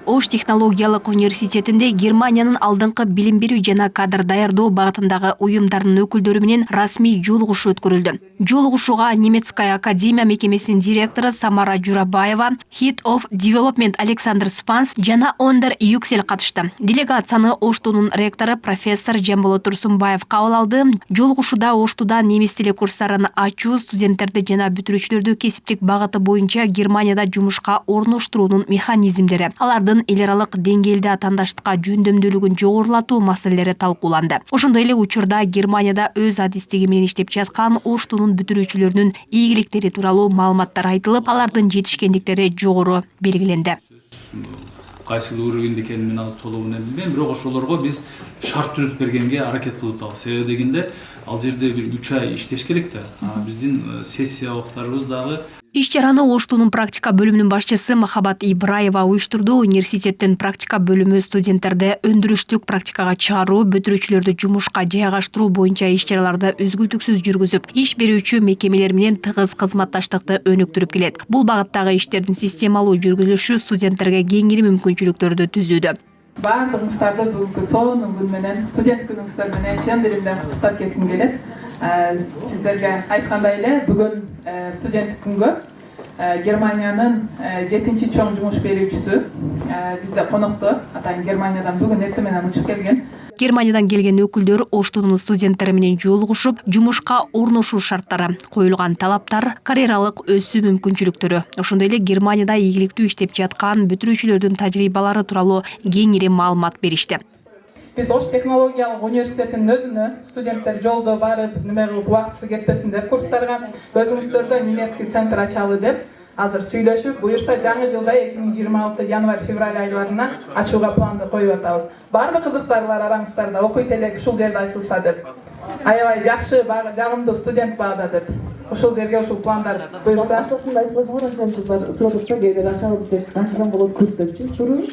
Ош технологиялык университетинде Германиянын алдыңкы билим берүү жана кадр даярдоо багытындагы уюмдарынын өкүлдөрү менен расмий жолугушуу өткөрүлдү. Жолугушууга Немецкая академия мекемесинин директору Самара Журабаева, Head of Development Александр Спанс жана Ондер Юксель катышты. Делегацияны Оштунун ректору профессор Жамболот Турсунбаев кабыл алды. Жолугушууда Оштуда немис тили курстарын ачуу, студенттерди жана бүтүрүүчүлөрдү кесиптик багыты боюнча Германияда жумушка орноштуруунун механизмдери, алардын эл аралык деңгээлде атаандаштыкка жөндөмдүүлүгүн жогорулатуу маселелери талкууланды. Ошондой эле учурда Германияда өз адистиги менен иштеп жаткан Оштунун бүтүрүүчүлөрүнүн ийгиликтери тууралуу маалыматтар айтылып, алардын жетишкендиктери жогору белгиленди. Кайсы уровенде экенин мен азыр толугу менен билбейм, бирок ошолорго биз шарт түзүп бергенге аракет кылып атабыз. Себеби дегенде ал жерде бир 3 ай иштеш керек да. Биздин сессия убактарыбыз дагы. Иш чараны Оштунун практика бөлүмүнүн башчысы Махабат Ибраева уюштурду. Университеттин практика бөлүмү студенттерди өндүрүштүк практикага чыгаруу, бүтүрүүчүлөрдү жумушка жайгаштыруу боюнча иш чараларды үзгүлтүксүз жүргүзүп, иш берүүчү мекемелер менен тыгыз кызматташтыкты өнүктүрүп келет. Бул багыттагы иштердин системалуу жүргүзүлүшү студенттерге кеңири мүмкүнчүлүктөрдү түзүүдө. Баардыгыңыздарды бүгүнкү сонун күн менен, студент күнүңүздөр менен чын диlimden куттуктап кетким келет. Сиздерге айткандай эле бүгүн студенттик күнгө Германиянын 7-чи чоң жумуш берүүчүсү бизде конокто, атайын Германиядан бүгүн эртең менен учуп келген. Германиядан келген өкүлдөр Оштунун студенттери менен жолугушуп, жумушка орношуу шарттары, коюлган талаптар, карьералык өсүү мүмкүнчүлүктөрү, ошондой эле Германияда ийгиликтүү иштеп жаткан бүтүрүүчүлөрдүн тажрыйбалары тууралуу кеңири маалымат беришти. Биз Ош технологиялык университетинин өзүнө студенттер жолдо барып, неме кылып убактысы кетпесин деп курстарга өзүңүздөрдө немецкий центр ачалы деп азыр сүйлөшүп, буюрса жаңы жылда 2026 январь-февраль айларына ачууга планды коюп атабыз. Барбы кызыктар бар араңыздарда, окуйт элек ушул жерде ачылса деп. Аябай жакшы, жагымдуу студент баада деп. Ушул жерге ушул пландар буюрса. Акчасын айтпасаңар анча-мынча сурап атпа, кээде акча десек, канчадан болот курс депчи, туурабы?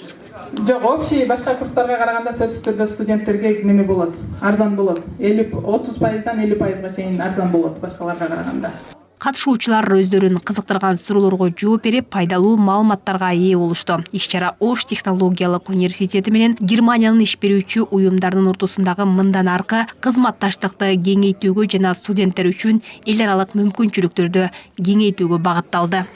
Жок, общий башка курстарга караганда сөзсүз түрдө студенттерге неме болот, арзан болот. 30%-дан 50%га чейин арзан болот башкаларга караганда. Катышуучулар өздөрүн кызыктырган суроолорго жооп берип, пайдалуу маалыматтарга ээ болушту. Иш чара Ош технологиялык университети менен Германиянын иш берүүчү уюмдарынын ортосундагы мындан аркы кызматташтыкты кеңейтүүгө жана студенттер үчүн эл аралык мүмкүнчүлүктөрдү кеңейтүүгө багытталды.